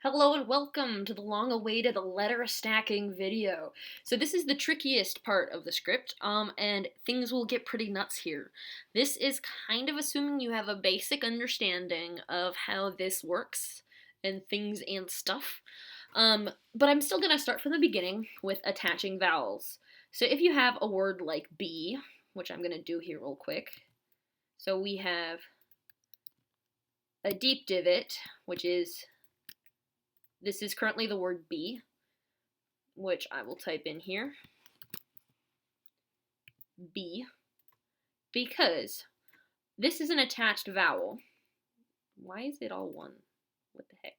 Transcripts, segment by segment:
Hello and welcome to the long-awaited letter stacking video. So this is the trickiest part of the script, and things will get pretty nuts here. This is kind of assuming you have a basic understanding of how this works and things and stuff. But I'm still gonna start from the beginning with attaching vowels. So if you have a word like B, which I'm gonna do here real quick. So we have a deep divot, which is this is currently the word B, which I will type in here. B, because this is an attached vowel. Why is it all one? What the heck?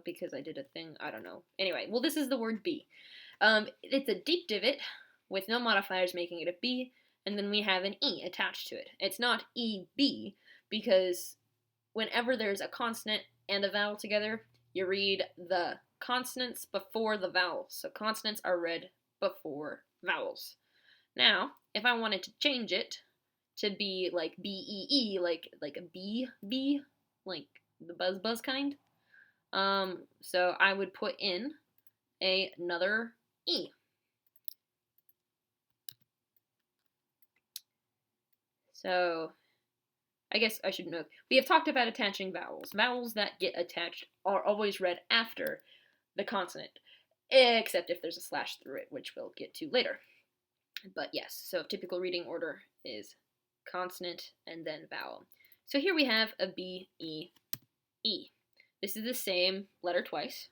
Because I did a thing, I don't know. Anyway, well, this is the word B. It's a deep divot with no modifiers making it a B, and then we have an E attached to it. It's not EB because whenever there's a consonant and a vowel together, you read the consonants before the vowels. So consonants are read before vowels. Now, if I wanted to change it to be like B-E-E, like a B, like the buzz kind, so I would put in another E. So I guess I should note, we have talked about attaching vowels. Vowels that get attached are always read after the consonant, except if there's a slash through it, which we'll get to later. But yes, so typical reading order is consonant and then vowel. So here we have a B, E, E. This is the same letter twice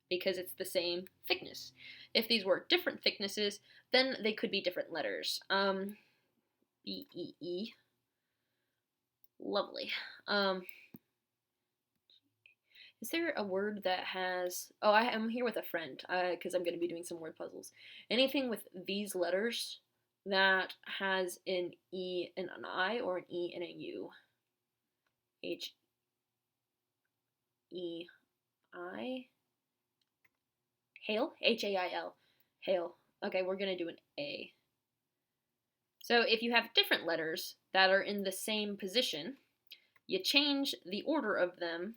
because it's the same thickness. If these were different thicknesses, then they could be different letters. B, E, E. Lovely. Is there a word that has... Oh, I am here with a friend because I'm going to be doing some word puzzles. Anything with these letters that has an E and an I or an E and a U. H, E, I. Hail? H-A-I-L. Hail. Okay, we're going to do an A. So if you have different letters that are in the same position, you change the order of them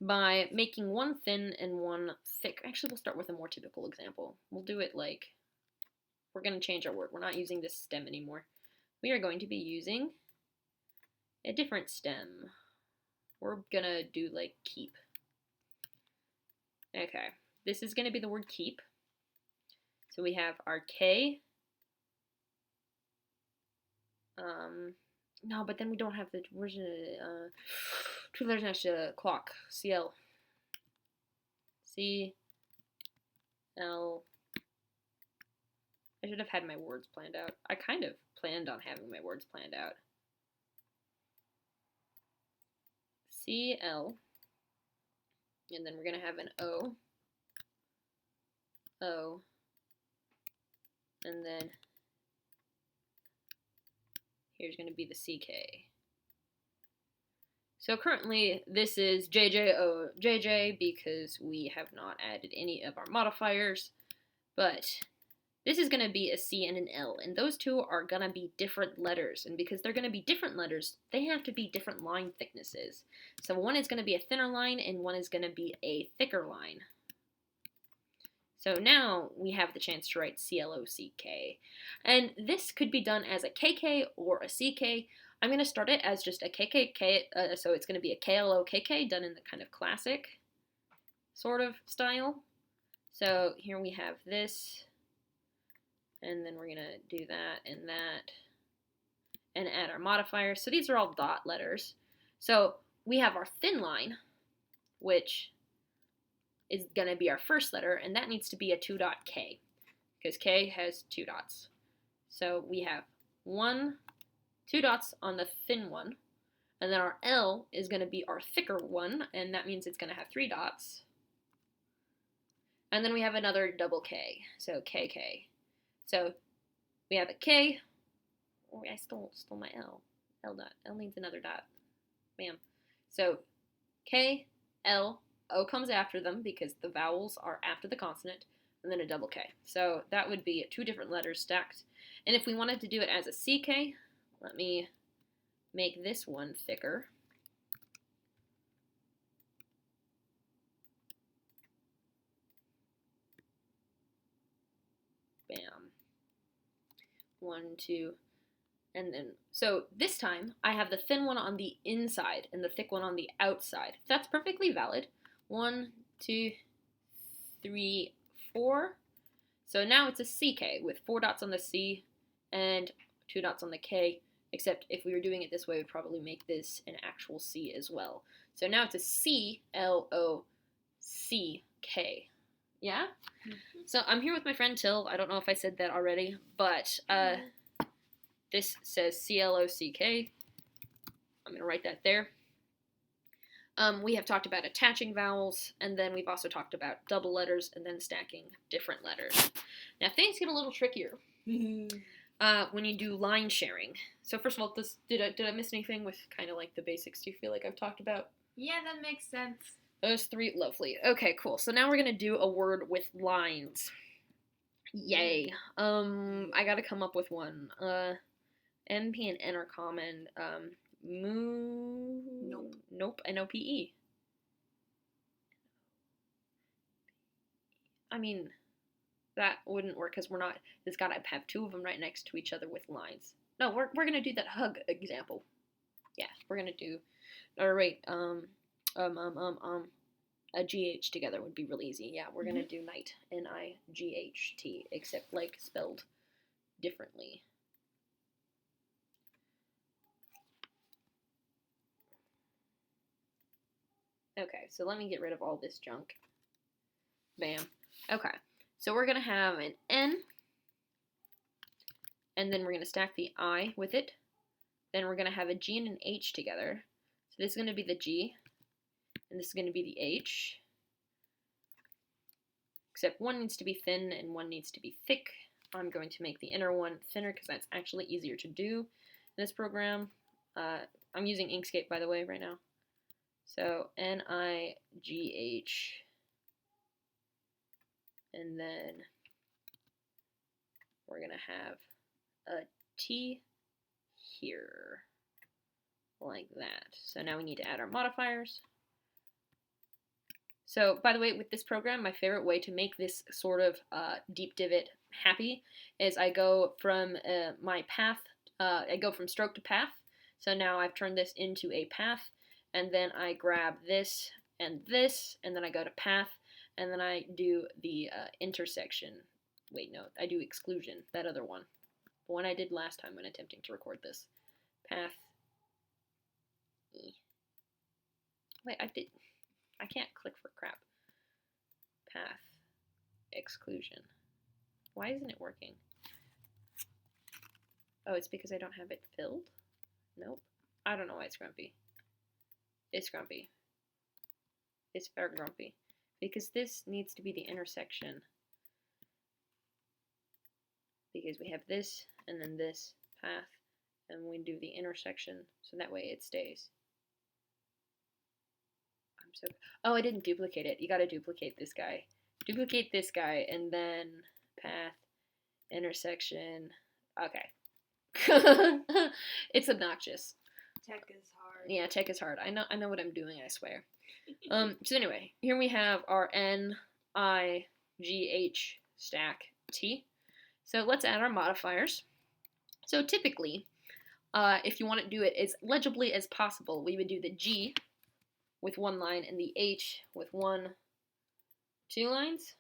by making one thin and one thick. Actually, we'll start with a more typical example. We'll do it like, we're going to change our word. We're not using this stem anymore. We are going to be using a different stem. We're going to do like keep. Okay, this is going to be the word keep. So we have our K. No, but then we don't have the, where's the, two letters next to clock. CL. C. L. I should have had my words planned out. I kind of planned on having my words planned out. CL. And then we're going to have an O. O. And then here's going to be the CK. So currently this is JJ because we have not added any of our modifiers, but this is going to be a C and an L, and those two are going to be different letters, and because they're going to be different letters, they have to be different line thicknesses. So one is going to be a thinner line, and one is going to be a thicker line. So now we have the chance to write C-L-O-C-K. And this could be done as a KK or a CK. I'm going to start it as just a KKK, so it's going to be a K-L-O-K-K done in the kind of classic sort of style. So here we have this, and then we're going to do that, and add our modifiers. So these are all dot letters. So we have our thin line, which is going to be our first letter, and that needs to be a 2-dot K, because K has 2 dots. So we have 2 dots on the thin one, and then our L is going to be our thicker one, and that means it's going to have 3 dots. And then we have another double K, so KK. So we have a K. Oh, I stole my L. L dot. L needs another dot. Bam. So K, L, O comes after them because the vowels are after the consonant, and then a double K. So that would be 2 different letters stacked. And if we wanted to do it as a CK, let me make this one thicker. 1, 2, and then, so this time I have the thin one on the inside and the thick one on the outside. That's perfectly valid. 1, 2, 3, 4. So now it's a CK with 4 dots on the C and 2 dots on the K, except if we were doing it this way, we'd probably make this an actual C as well. So now it's a CLOCK. Yeah? Mm-hmm. So I'm here with my friend Till. I don't know if I said that already, but this says CLOCK. I'm going to write that there. We have talked about attaching vowels, and then we've also talked about double letters and then stacking different letters. Now, things get a little trickier when you do line sharing. So first of all, did I miss anything with kind of like the basics? Do you feel like I've talked about? Yeah, that makes sense. Those 3, lovely. Okay, cool. So now we're going to do a word with lines. Yay. I got to come up with one. M, P, and N are common. Nope. N-O-P-E. I mean, that wouldn't work because it's got to have 2 of them right next to each other with lines. No, we're going to do that hug example. Yeah, we're going to do, or wait, a GH together would be really easy. Yeah, we're going to do night, N-I-G-H-T, except like spelled differently. Okay, so let me get rid of all this junk. Bam. Okay, so we're going to have an N, and then we're going to stack the I with it. Then we're going to have a G and an H together. So this is going to be the G, and this is going to be the H. Except one needs to be thin and one needs to be thick. I'm going to make the inner one thinner because that's actually easier to do in this program. I'm using Inkscape, by the way, right now. So N-I-G-H, and then we're going to have a T here, like that. So now we need to add our modifiers. So, by the way, with this program, my favorite way to make this sort of deep divot happy is I go from my path, I go from stroke to path. So now I've turned this into a path, and then I grab this, and then I go to path, and then I do the intersection. Wait, no, I do exclusion, that other one. The one I did last time when attempting to record this. Path. Wait, I can't click for crap. Path. Exclusion. Why isn't it working? Oh, it's because I don't have it filled? Nope. I don't know why it's grumpy. It's grumpy. It's very grumpy. Because this needs to be the intersection. Because we have this, and then this path, and we do the intersection, so that way it stays. Oh, I didn't duplicate it. You gotta duplicate this guy. Duplicate this guy, and then path, intersection. Okay. It's obnoxious. Tech is hard. Yeah, tech is hard. I know what I'm doing, I swear. So anyway, here we have our N, I, G, H, stack, T. So let's add our modifiers. So typically, if you want to do it as legibly as possible, we would do the G with 1 line and the H with 2 lines.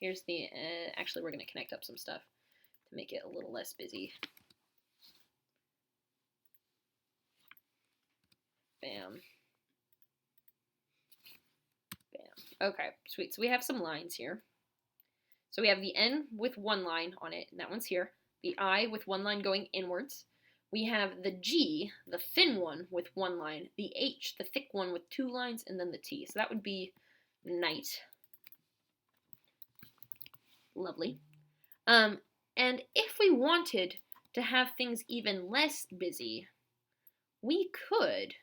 Here's the, actually we're going to connect up some stuff to make it a little less busy. Bam. Bam. Okay, sweet. So we have some lines here. So we have the N with 1 line on it, and that one's here. The I with 1 line going inwards. We have the G, the thin one, with 1 line. The H, the thick one, with 2 lines, and then the T. So that would be night. Lovely. And if we wanted to have things even less busy, we could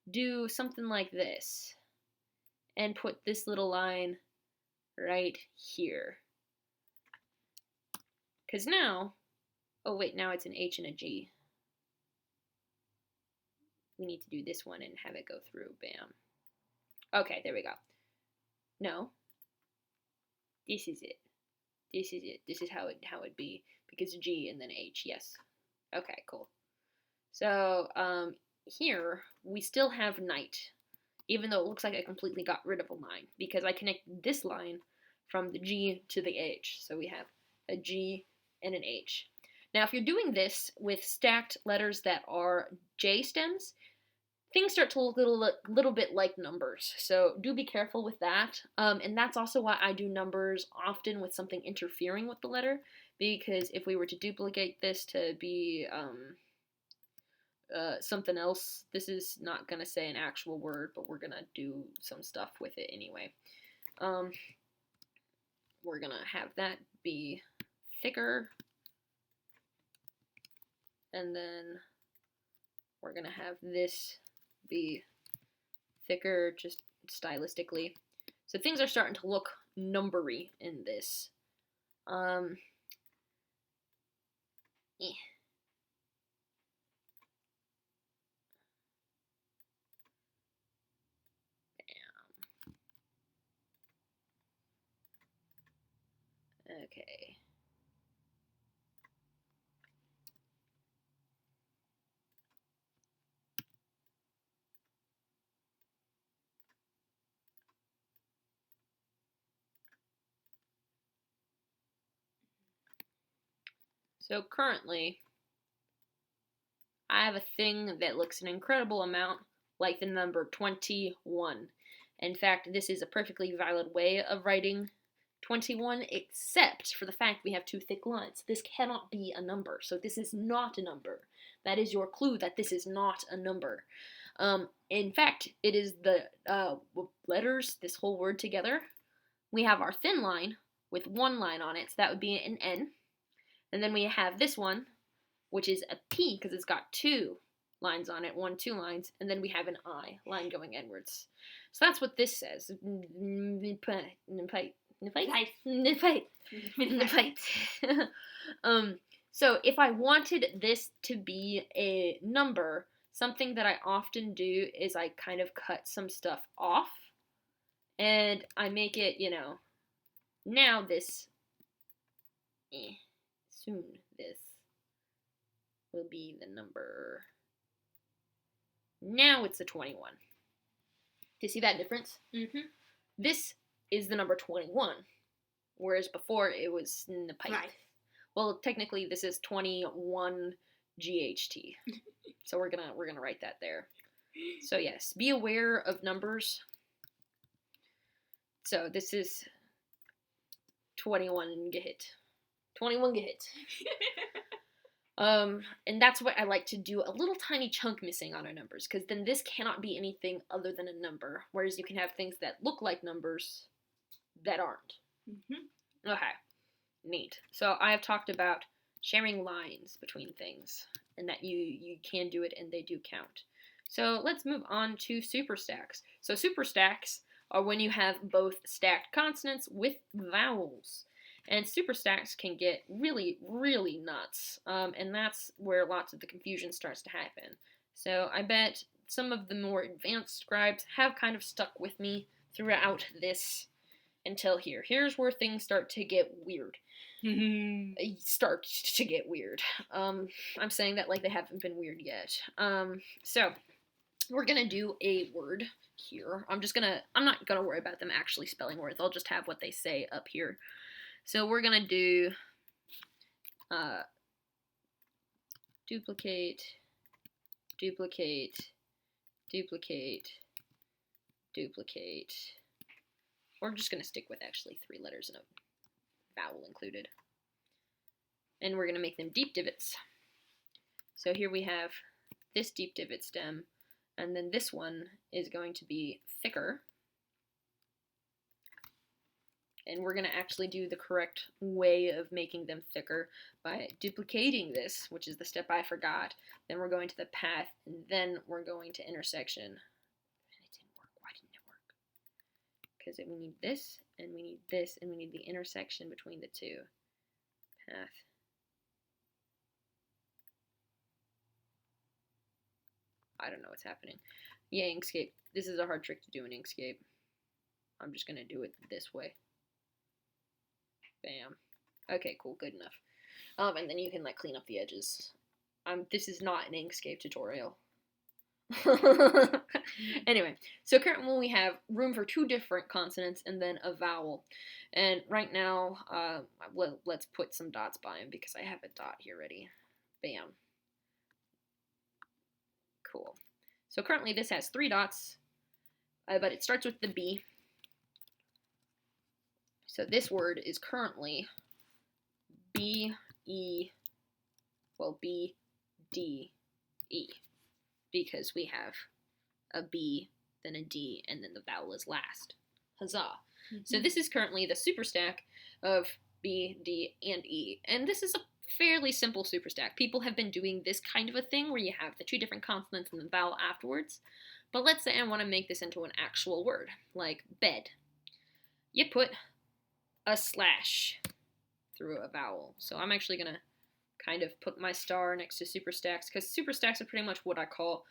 do something like this and put this little line right here. Because now, oh wait, now it's an H and a G. We need to do this one and have it go through. Bam. Okay, there we go. No. This is it. This is it. This is how it'd be, because G and then H. Yes. Okay, cool. So here we still have night, even though it looks like I completely got rid of a line, because I connected this line from the G to the H. So we have a G and an H. Now, if you're doing this with stacked letters that are J stems, things start to look a little bit like numbers. So do be careful with that. And that's also why I do numbers often with something interfering with the letter, because if we were to duplicate this to be something else, this is not going to say an actual word, but we're going to do some stuff with it anyway. We're going to have that be thicker, and then we're going to have this be thicker, just stylistically. So things are starting to look numbery in this. Eh. Okay. So currently, I have a thing that looks an incredible amount like the number 21. In fact, this is a perfectly valid way of writing 21, except for the fact we have two thick lines. This cannot be a number, so this is not a number. That is your clue that this is not a number. In fact, it is the letters, this whole word together. We have our thin line with one line on it, so that would be an N. And then we have this one, which is a P because it's got two lines on it, 1, 2 lines, and then we have an I, line going inwards. So that's what this says. So if I wanted this to be a number, something that I often do is I kind of cut some stuff off, and I make it, now this, soon this will be the number. Now it's a 21. Do you see that difference? Mm-hmm. This is the number 21, whereas before it was in the pipe. Right. Well, technically this is 21 GHT. So we're gonna write that there. So yes, be aware of numbers. So this is 21 git. 21 git. And that's what I like to do, a little tiny chunk missing on our numbers, because then this cannot be anything other than a number, whereas you can have things that look like numbers that aren't. Mm-hmm. Okay, neat. So I have talked about sharing lines between things, and that you can do it and they do count. So let's move on to superstacks. So superstacks are when you have both stacked consonants with vowels. And superstacks can get really, really nuts, and that's where lots of the confusion starts to happen. So I bet some of the more advanced scribes have kind of stuck with me throughout this until here. Here's where things start to get weird. Start to get weird. I'm saying that like they haven't been weird yet. So we're gonna do a word here. I'm not gonna worry about them actually spelling words. I'll just have what they say up here. So we're going to do duplicate, duplicate, duplicate, duplicate. We're just going to stick with actually 3 letters and a vowel included. And we're going to make them deep divots. So here we have this deep divot stem, and then this one is going to be thicker. And we're going to actually do the correct way of making them thicker by duplicating this, which is the step I forgot. Then we're going to the path, and then we're going to intersection. And it didn't work. Why didn't it work? Because we need this, and we need this, and we need the intersection between the two. Path. I don't know what's happening. Yeah, Inkscape. This is a hard trick to do in Inkscape. I'm just going to do it this way. Bam. Okay, cool, good enough. And then you can like clean up the edges. This is not an Inkscape tutorial. Anyway, so currently we have room for 2 different consonants and then a vowel. And right now, let's put some dots by them because I have a dot here ready. Bam. Cool. So currently this has 3 dots, but it starts with the B. So this word is currently B, E, well, B, D, E, because we have a B, then a D, and then the vowel is last. Huzzah. Mm-hmm. So this is currently the super stack of B, D, and E, and this is a fairly simple super stack. People have been doing this kind of a thing where you have the 2 different consonants and the vowel afterwards, but let's say I want to make this into an actual word, like bed. You put a slash through a vowel. So I'm actually going to kind of put my star next to super stacks, because super stacks are pretty much what I call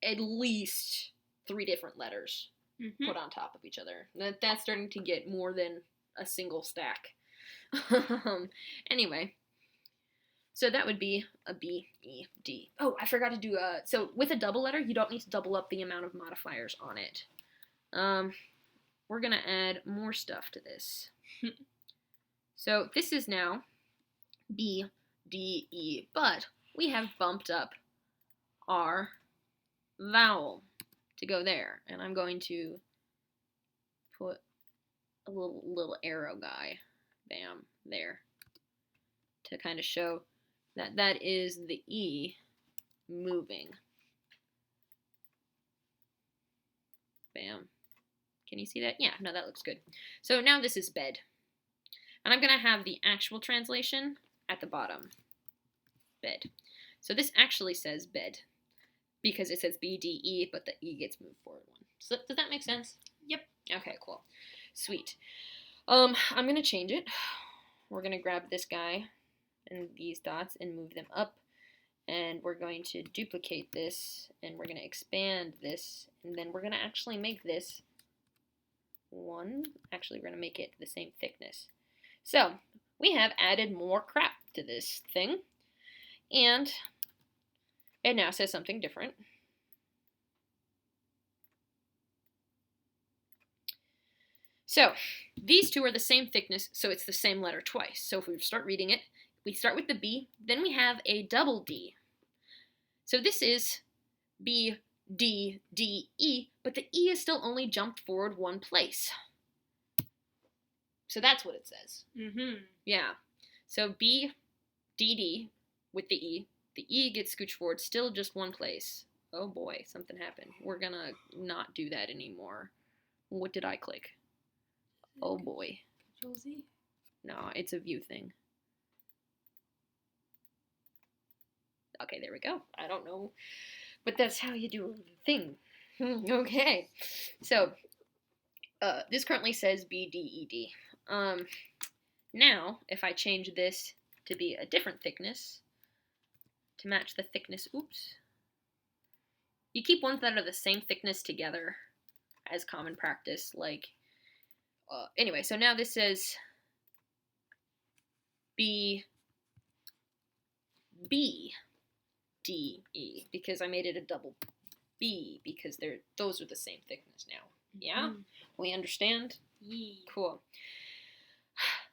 at least 3 different letters put on top of each other. That's starting to get more than a single stack. Anyway, so that would be a B, E, D. Oh, I forgot to do so with a double letter, you don't need to double up the amount of modifiers on it. We're going to add more stuff to this. So this is now B, D, E, but we have bumped up our vowel to go there, and I'm going to put a little arrow guy, bam, there, to kind of show that that is the E moving. Bam. Can you see that? Yeah, no, that looks good. So now this is bed. And I'm going to have the actual translation at the bottom. Bed. So this actually says bed because it says B, D, E, but the E gets moved forward 1. So does that make sense? Yep. Okay, cool. Sweet. I'm going to change it. We're going to grab this guy and these dots and move them up. And we're going to duplicate this, and we're going to expand this, and then we're going to actually make this 1. Actually, we're going to make it the same thickness. So, we have added more crap to this thing, and it now says something different. So, these 2 are the same thickness, so it's the same letter twice. So if we start reading it, we start with the B, then we have a double D. So this is B, D, D, E, but the E is still only jumped forward 1 place. So that's what it says. Yeah. So B, D, D with the E gets scooched forward, still just 1 place. Oh boy, something happened. We're gonna not do that anymore. What did I click? Oh boy. Control Z? No, it's a view thing. Okay, there we go. I don't know, but that's how you do a thing. Okay. So, this currently says B, D, E, D. Now, if I change this to be a different thickness, to match the thickness, oops. You keep ones that are the same thickness together as common practice, like, anyway, so now this says B, B, D, E, because I made it a double B, because those are the same thickness now. Yeah? We understand? Yeah. Cool.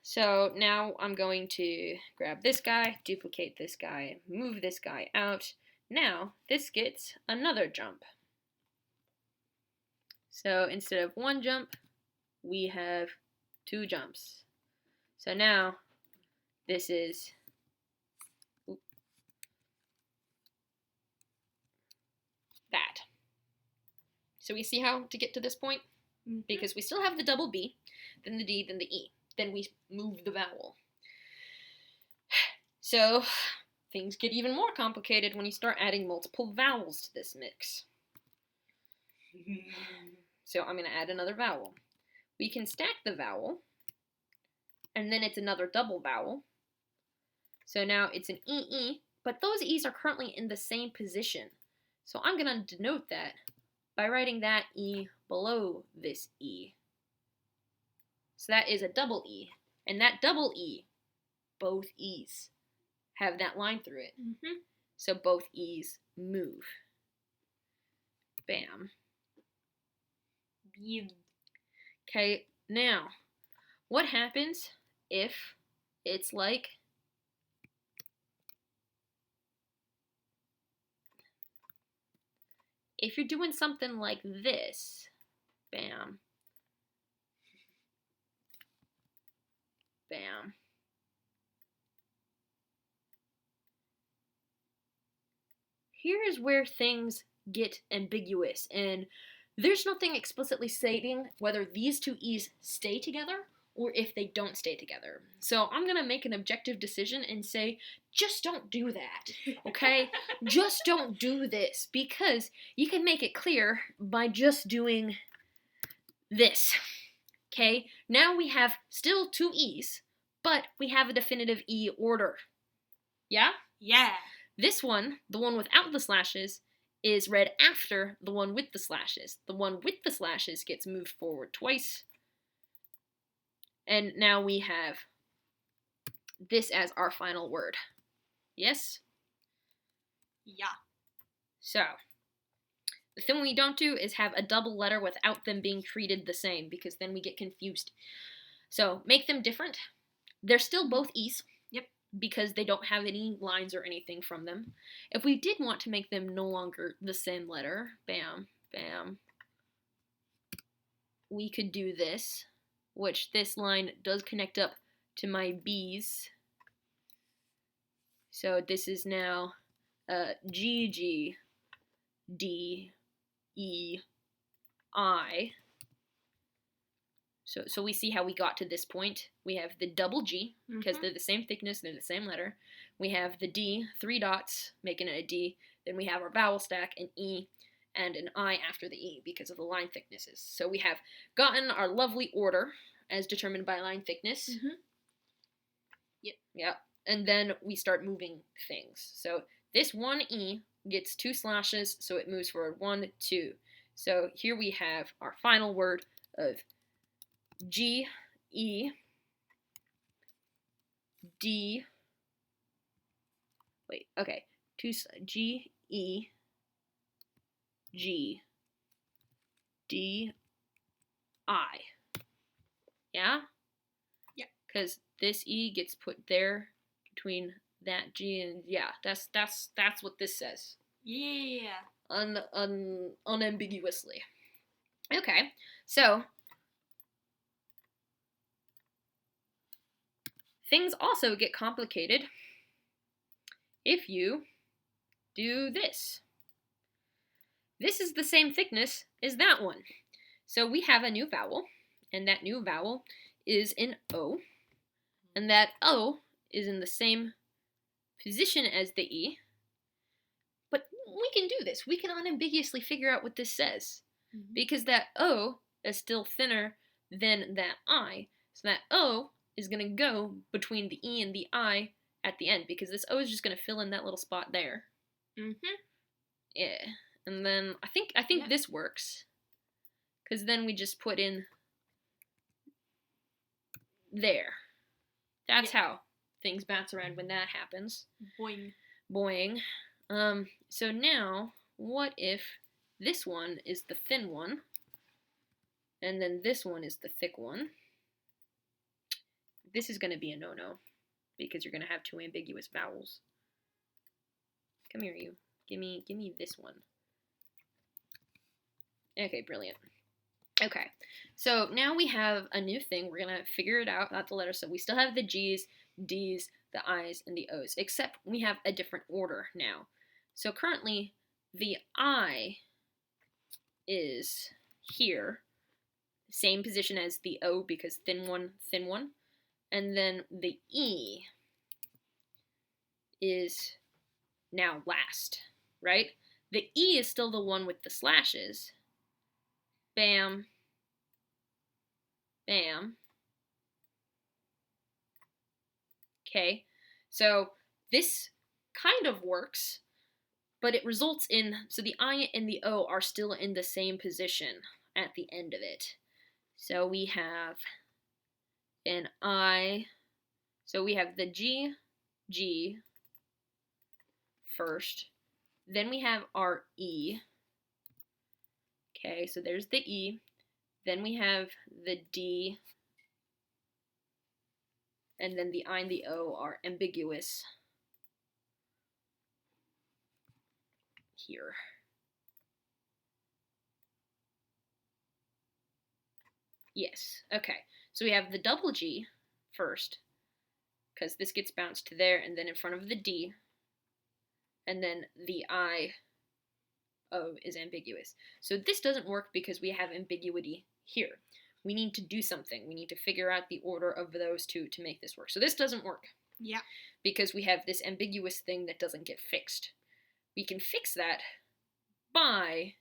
So now I'm going to grab this guy, duplicate this guy, move this guy out. Now this gets another jump. So instead of 1 jump, we have 2 jumps. So now this is that. So we see how to get to this point? Because we still have the double B, then the D, then the E. Then we move the vowel. So things get even more complicated when you start adding multiple vowels to this mix. So I'm going to add another vowel. We can stack the vowel, and then it's another double vowel. So now it's an E-E, but those E's are currently in the same position. So I'm going to denote that by writing that E below this E. So that is a double E, and that double E both E's have that line through it. Mm-hmm. So both E's move. Bam. Okay, now, what happens if it's like if you're doing something like this? Bam. Bam. Here is where things get ambiguous, and there's nothing explicitly stating whether these two E's stay together or if they don't stay together. So I'm gonna make an objective decision and say, just don't do that, okay? Just don't do this, because you can make it clear by just doing this, okay? Now we have still two E's, but we have a definitive E order. Yeah? Yeah. This one, the one without the slashes, is read after the one with the slashes. The one with the slashes gets moved forward twice. And now we have this as our final word. Yes? Yeah. So, the thing we don't do is have a double letter without them being treated the same, because then we get confused. So, make them different. They're still both E's. Yep. Because they don't have any lines or anything from them. If we did want to make them no longer the same letter, bam, bam, we could do this, which this line does connect up to my B's. So this is now G, G, D, E, I. So we see how we got to this point. We have the double G, because they're the same thickness, they're the same letter. We have the D, 3 dots, making it a D. Then we have our vowel stack, an E, and an I after the E, because of the line thicknesses. So we have gotten our lovely order, as determined by line thickness. Mm-hmm. Yep. And then we start moving things. So this one E gets 2 slashes, so it moves forward 1, 2. So here we have our final word of G, E, D, wait, okay, G, E, G, D, I. Yeah? Yeah. Because this E gets put there between that G and, yeah, that's what this says. Yeah. Unambiguously. Okay, so things also get complicated if you do this. This is the same thickness as that one. So we have a new vowel, and that new vowel is an O, and that O is in the same position as the E. But we can do this. We can unambiguously figure out what this says, because that O is still thinner than that I. So that O is going to go between the E and the I at the end, because this O is just going to fill in that little spot there. Yeah. And then I think this works, because then we just put in there. That's how things bounce around when that happens. Boing. Boing. So now, what if this one is the thin one, and then this one is the thick one? This is going to be a no-no, because you're going to have 2 ambiguous vowels. Come here, you. Give me this one. Okay, brilliant. Okay, so now we have a new thing. We're going to figure it out, not the letters. So we still have the G's, D's, the I's, and the O's, except we have a different order now. So currently, the I is here, same position as the O, because thin one, thin one. And then the E is now last, right? The E is still the one with the slashes. Bam. Bam. Okay, so this kind of works, but it results in, so the I and the O are still in the same position at the end of it. So we have an I, So we have the G, G first. Then we have our E. Okay, so there's the E. Then we have the D. And then the I and the O are ambiguous here. Yes, okay. So we have the double G first, because this gets bounced to there, and then in front of the D, and then the I, O is ambiguous. So this doesn't work because we have ambiguity here. We need to do something. We need to figure out the order of those two to make this work. So this doesn't work. Yeah. Because we have this ambiguous thing that doesn't get fixed. We can fix that by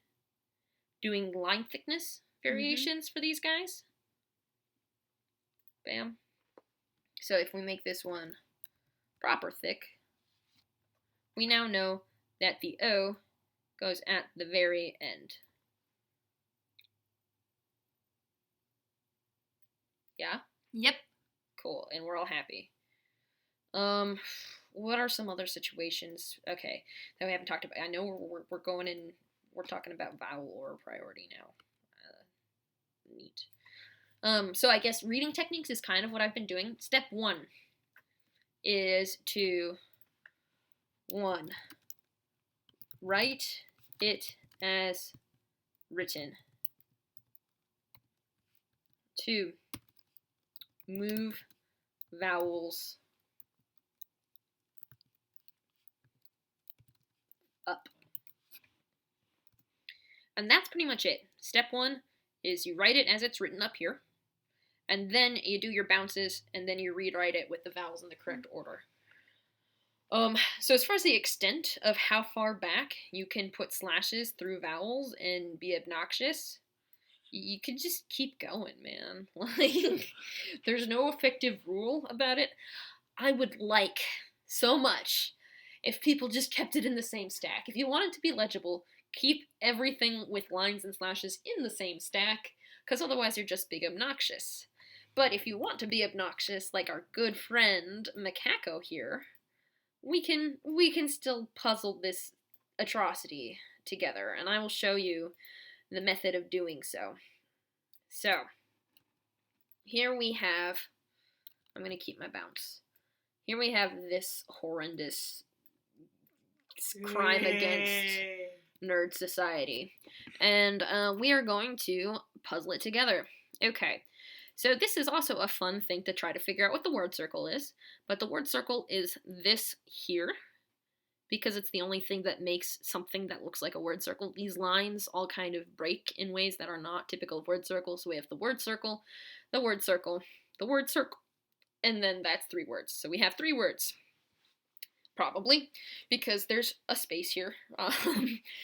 doing line thickness variations for these guys. Bam. So if we make this one proper thick, we now know that the O goes at the very end. Yeah? Yep. Cool, and we're all happy. What are some other situations, okay, that we haven't talked about? I know we're going in, we're talking about vowel or priority now. Neat. So I guess reading techniques is kind of what I've been doing. Step 1 is to, 1, write it as written. 2, move vowels up. And that's pretty much it. Step 1 is you write it as it's written up here, and then you do your bounces, and then you rewrite it with the vowels in the correct order. So as far as the extent of how far back you can put slashes through vowels and be obnoxious, you can just keep going, man. Like, there's no effective rule about it. I would like so much if people just kept it in the same stack. If you want it to be legible, keep everything with lines and slashes in the same stack, because otherwise you're just big obnoxious. But if you want to be obnoxious, like our good friend Macaco here, we can still puzzle this atrocity together, and I will show you the method of doing so. So, here we have, I'm going to keep my bounce. Here we have this horrendous crime against nerd society, and we are going to puzzle it together. Okay, so this is also a fun thing to try to figure out what the word circle is, but the word circle is this here, because it's the only thing that makes something that looks like a word circle. These lines all kind of break in ways that are not typical of word circles. So we have the word circle, the word circle, the word circle, and then that's 3 words. So we have 3 words. Probably, because there's a space here.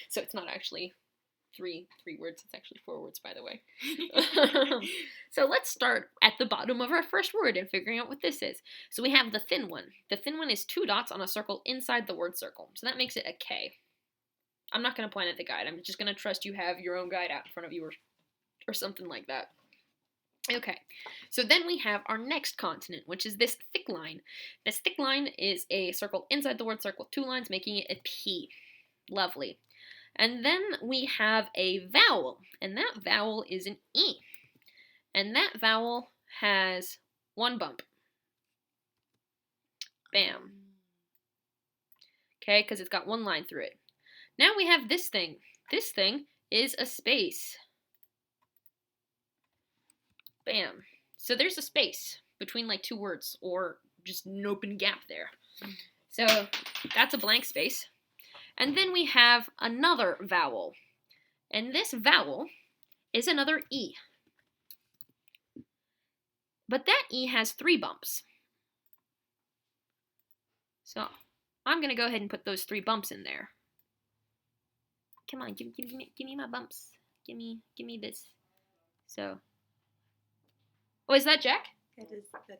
So it's not actually three words, it's actually 4 words, by the way. So let's start at the bottom of our first word and figuring out what this is. So we have the thin one. The thin one is 2 dots on a circle inside the word circle. So that makes it a K. I'm not going to point at the guide. I'm just going to trust you have your own guide out in front of you or something like that. Okay, so then we have our next consonant, which is this thick line. This thick line is a circle inside the word circle, 2 lines, making it a P. Lovely. And then we have a vowel, and that vowel is an E. And that vowel has 1 bump. Bam. Okay, because it's got 1 line through it. Now we have this thing. This thing is a space. Bam. So there's a space between like 2 words, or just an open gap there. So that's a blank space. And then we have another vowel. And this vowel is another E. But that E has 3 bumps. So I'm going to go ahead and put those 3 bumps in there. Come on, give me my bumps. Give me this. So. Oh, is that Jack? That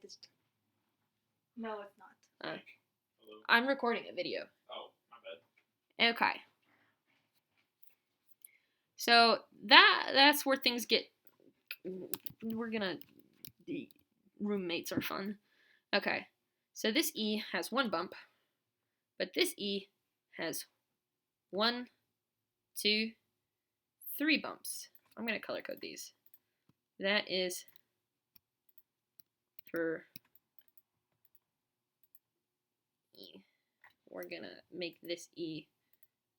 is. No, it's not. Hello? I'm recording a video. Oh, my bad. Okay. So that's where things get. We're gonna. The roommates are fun. Okay. So this E has one bump, but this E has 1, 2, 3 bumps. I'm going to color code these. That is for E. We're going to make this E.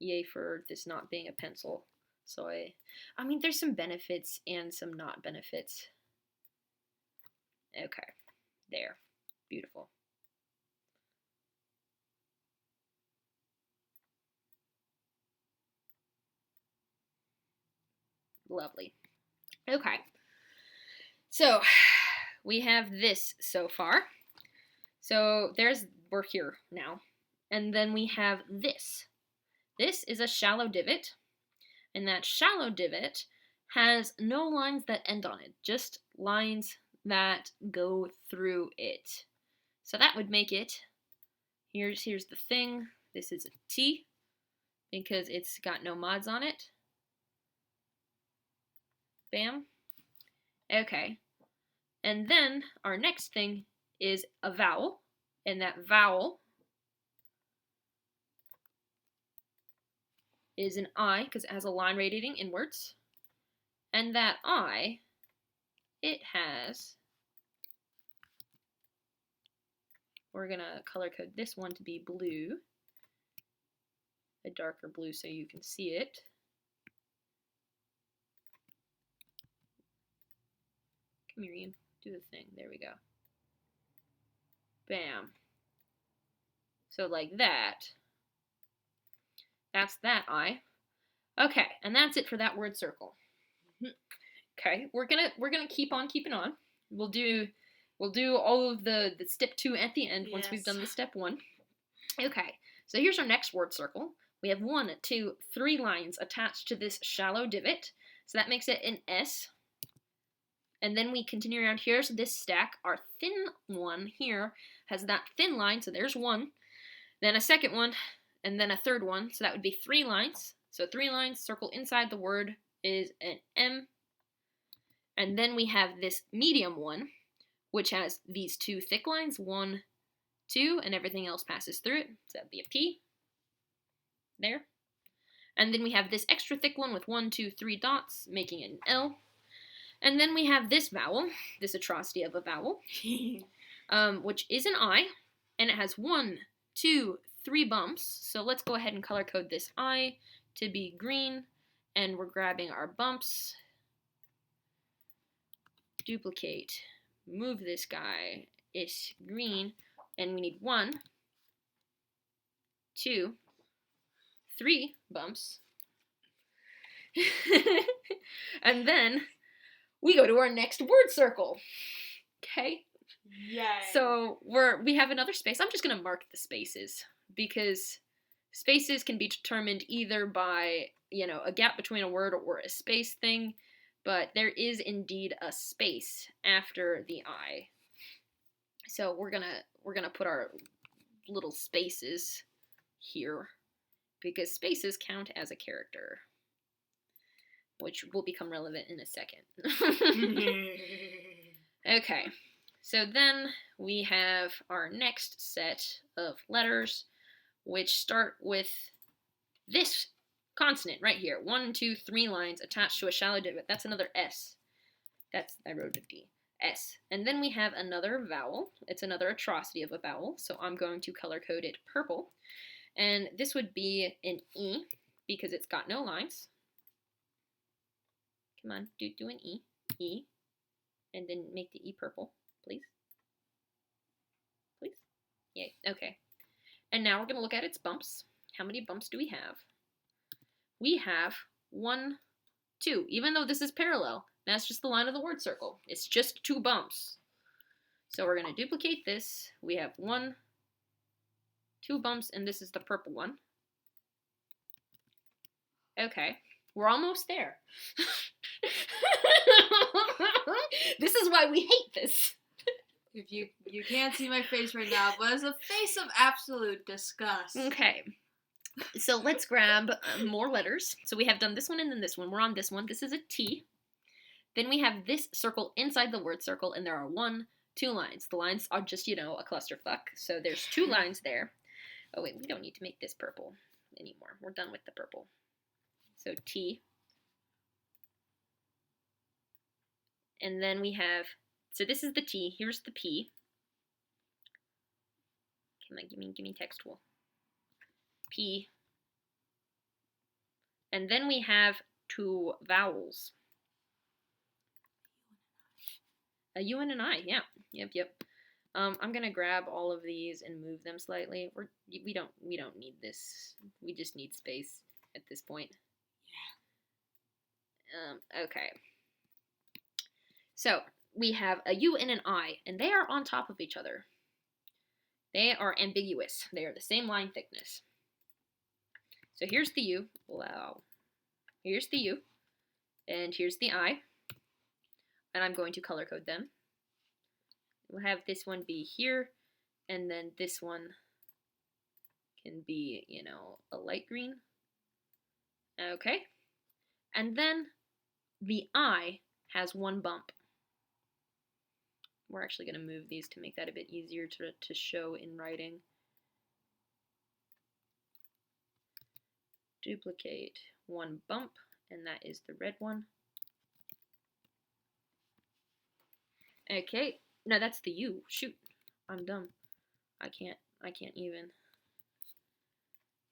Yay for this not being a pencil. So I mean, there's some benefits and some not benefits. Okay, there. Beautiful. Lovely. Okay. So, we have this so far. So, we're here now. And then we have this. This is a shallow divot. And that shallow divot has no lines that end on it, just lines that go through it. So that would make it, here's the thing, this is a T, because it's got no mods on it. Bam. Okay. And then our next thing is a vowel, and that vowel is an I, because it has a line radiating inwards. And that I, it has, we're going to color code this one to be blue, a darker blue so you can see it. Come here, Ian. Do the thing. There we go. Bam. So like that. That's that I. Okay, and that's it for that word circle. Okay, we're gonna keep on keeping on. We'll do all of the step 2 at the end once we've done the step 1. Okay, so here's our next word circle. We have 1, 2, 3 lines attached to this shallow divot. So that makes it an S. And then we continue around here. So this stack, our thin one here, has that thin line. So there's 1. Then a second one, and then a third one. So that would be 3 lines. So 3 lines, circle inside the word is an M. And then we have this medium one, which has these 2 thick lines, 1, 2, and everything else passes through it. So that'd be a P. There. And then we have this extra thick one with 1, 2, 3 dots, making it an L. And then we have this vowel, this atrocity of a vowel, which is an I, and it has 1, 2, 3 bumps. So let's go ahead and color code this I to be green, and we're grabbing our bumps. Duplicate, move this guy, it's green, and we need 1, 2, 3 bumps. And then we go to our next word circle. Okay? Yay. So we have another space. I'm just going to mark the spaces because spaces can be determined either by, a gap between a word or a space thing. But there is indeed a space after the I. So we're gonna put our little spaces here because spaces count as a character, which will become relevant in a second. Okay, so then we have our next set of letters, which start with this consonant right here. 1, 2, 3 lines attached to a shallow divot. That's another S. I wrote a D. S. And then we have another vowel. It's another atrocity of a vowel. So I'm going to color code it purple. And this would be an E because it's got no lines. Come on, do an E. E. And then make the E purple, please. Please? Yay. Okay. And now we're going to look at its bumps. How many bumps do we have? We have 1, 2. Even though this is parallel, that's just the line of the word circle. It's just 2 bumps. So we're going to duplicate this. We have 1, 2 bumps, and this is the purple one. Okay, we're almost there. This is why we hate this. If you can't see my face right now, but it's a face of absolute disgust. Okay. So let's grab more letters. So we have done this one and then this one. We're on this one. This is a T. Then we have this circle inside the word circle, and there are 1, 2 lines. The lines are just, a clusterfuck. So there's 2 lines there. Oh, wait, we don't need to make this purple anymore. We're done with the purple. So T. And then we have, so this is the T. Here's the P. Come on, give me text tool. P. And then we have 2 vowels. A U and an I, yeah. Yep. I'm gonna grab all of these and move them slightly. We don't need this. We just need space at this point. Yeah. Okay. So we have a U and an I, and they are on top of each other. They are ambiguous. They are the same line thickness. So here's the U. Wow. Here's the U, and here's the I. And I'm going to color code them. We'll have this one be here, and then this one can be, a light green. Okay. And then the I has 1 bump. We're actually going to move these to make that a bit easier to show in writing. Duplicate 1 bump, and that is the red one. Okay, no, that's the U. Shoot, I'm dumb. I can't even.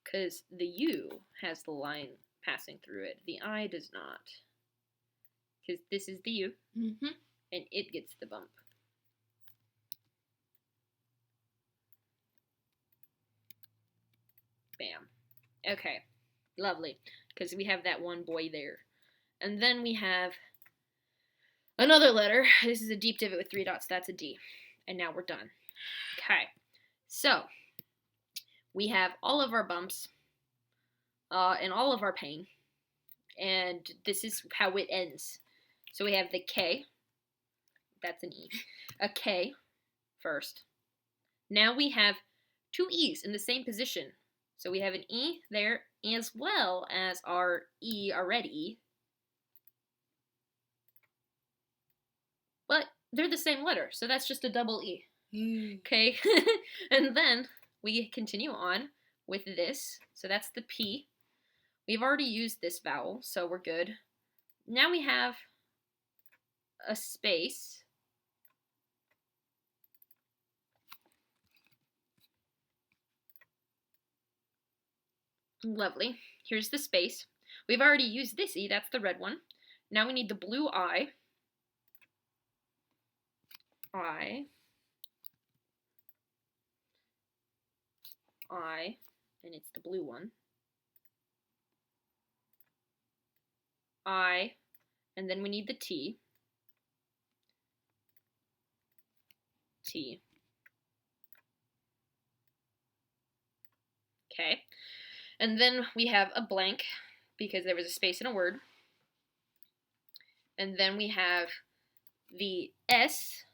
Because the U has the line passing through it. The I does not. Because this is the U, and it gets the bump. Bam. Okay, lovely. Because we have that one boy there. And then we have another letter. This is a deep divot with 3 dots. That's a D. And now we're done. Okay. So, we have all of our bumps and all of our pain. And this is how it ends. So we have the K. That's an E. A K first. Now we have 2 E's in the same position. So we have an E there as well as our E, our red E. But they're the same letter, so that's just a double E. Okay? And then we continue on with this. So that's the P. We've already used this vowel, so we're good. Now we have a space. Lovely. Here's the space. We've already used this E, that's the red one. Now we need the blue I. I, and it's the blue one. I, and then we need the T. T. Okay. And then we have a blank because there was a space in a word. And then we have the S,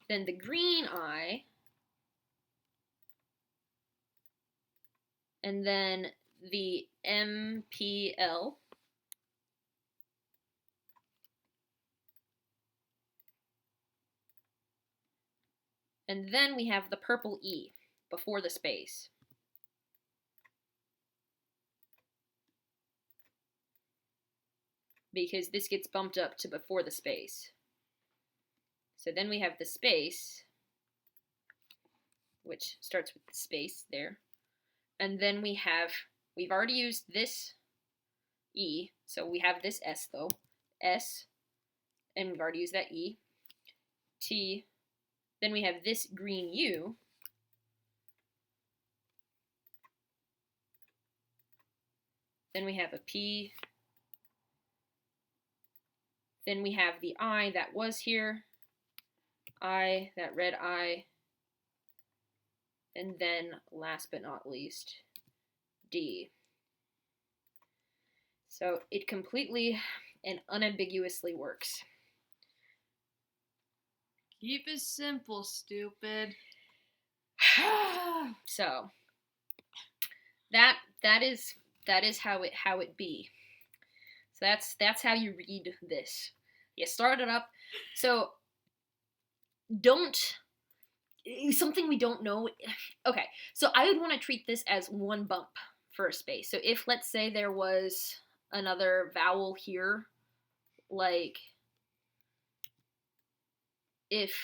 then the green I, and then the MPL, and then we have the purple E before the space. Because this gets bumped up to before the space. So then we have the space, which starts with the space there. And then we've already used this E, so we have this S though. S, and we've already used that E. T, then we have this green U. Then we have a P. Then we have the I that was here. I, that red I. And then, last but not least, D. So it completely and unambiguously works. Keep it simple, stupid. So that is how it be. So that's how you read this. You start it up. So something we don't know. Okay, so I would want to treat this as one bump for a space. So if, let's say, there was another vowel here, like if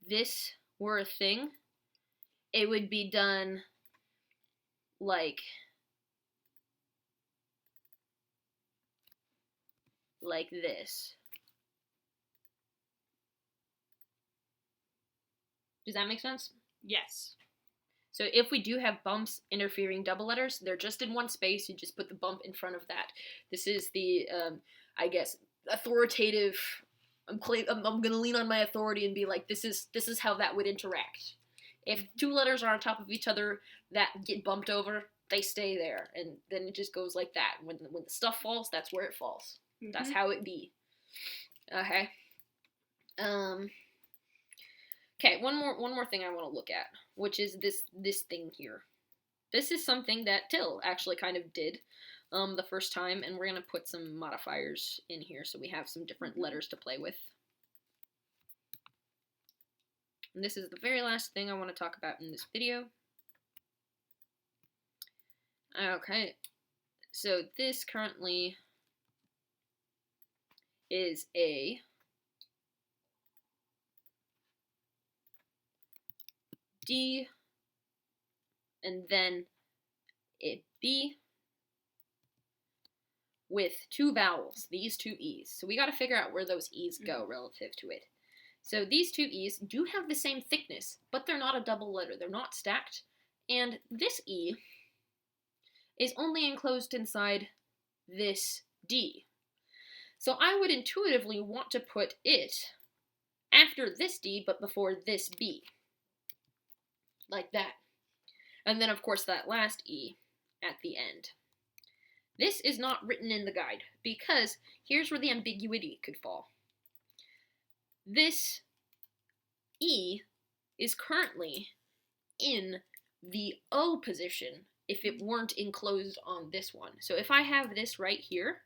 this were a thing, it would be done like this. Does that make sense? Yes. So if we do have bumps interfering double letters, they're just in one space. You just put the bump in front of that. This is the, I guess, authoritative. I'm gonna lean on my authority and be like, this is how that would interact. If two letters are on top of each other that get bumped over, they stay there, and then it just goes like that. When the stuff falls, that's where it falls. Mm-hmm. That's how it be. Okay. Okay, one more thing I want to look at, which is this thing here. This is something that Till actually kind of did the first time, and we're going to put some modifiers in here so we have some different letters to play with. And this is the very last thing I want to talk about in this video. Okay, so this currently is a D, and then a B with two vowels, these two E's. So we got to figure out where those E's go relative to it. So these two E's do have the same thickness, but they're not a double letter. They're not stacked. And this E is only enclosed inside this D. So I would intuitively want to put it after this D, but before this B. Like that. And then, of course, that last E at the end. This is not written in the guide, because here's where the ambiguity could fall. This E is currently in the O position if it weren't enclosed on this one. So if I have this right here,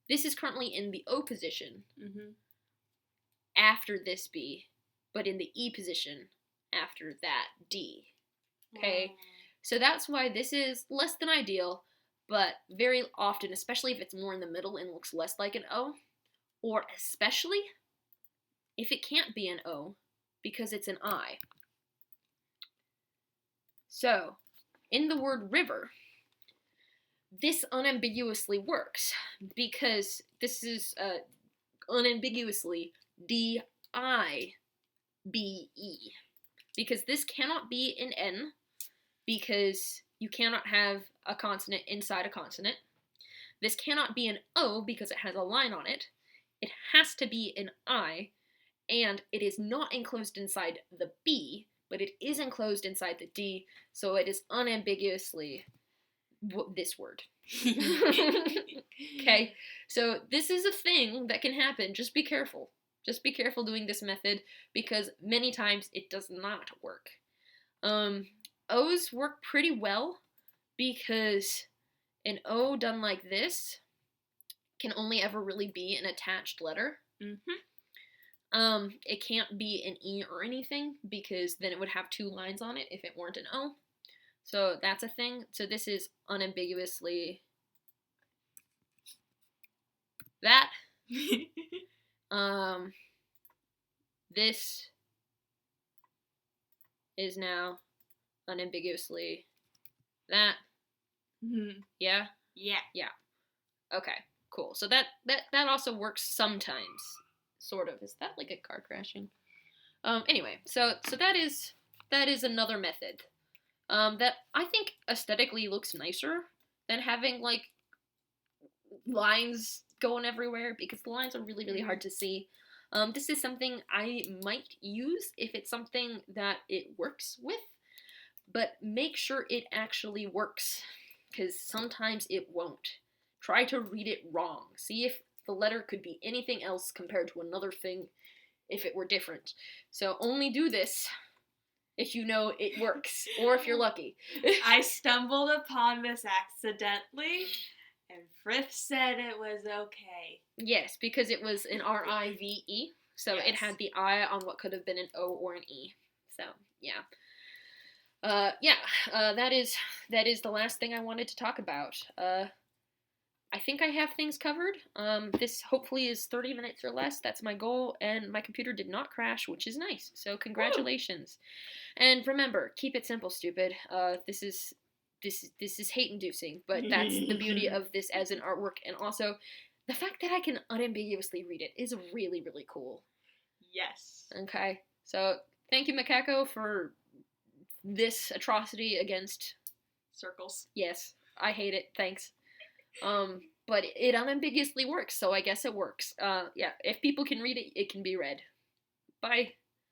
this is currently in the O position after this B, but in the E position after that D. Okay? So that's why this is less than ideal, but very often, especially if it's more in the middle and looks less like an O, or especially if it can't be an O because it's an I. So, in the word river, this unambiguously works because this is unambiguously D-I-B-E. Because this cannot be an N, because you cannot have a consonant inside a consonant. This cannot be an O because it has a line on it. It has to be an I, and it is not enclosed inside the B, but it is enclosed inside the D, so it is unambiguously this word. Okay, so this is a thing that can happen. Just be careful. Just be careful doing this method, because many times it does not work. O's work pretty well, because an O done like this can only ever really be an attached letter. It can't be an E or anything, because then it would have two lines on it if it weren't an O. So that's a thing. So this is unambiguously that. This is now unambiguously that. Yeah? Yeah. Yeah. Okay, cool. So that also works sometimes. Sort of. Is that like a car crashing? Anyway, so that is another method. That I think aesthetically looks nicer than having like lines going everywhere, because the lines are really, really hard to see. This is something I might use if it's something that it works with, but make sure it actually works, because sometimes it won't. Try to read it wrong. See if the letter could be anything else compared to another thing if it were different. So only do this if you know it works, or if you're lucky. I stumbled upon this accidentally, And Frith said it was okay. Yes, because it was an R-I-V-E, so it Yes. had the I on what could have been an O or an E. So, yeah. That is the last thing I wanted to talk about. I think I have things covered. This hopefully is 30 minutes or less. That's my goal, and my computer did not crash, which is nice. So congratulations. Woo! And remember, keep it simple, stupid. This is hate-inducing, but that's the beauty of this as an artwork, and also the fact that I can unambiguously read it is really, really cool. Yes. Okay, so thank you, Macaco, for this atrocity against Sirkles. Yes, I hate it. Thanks. But it unambiguously works, so I guess it works. Yeah, if people can read it, it can be read. Bye.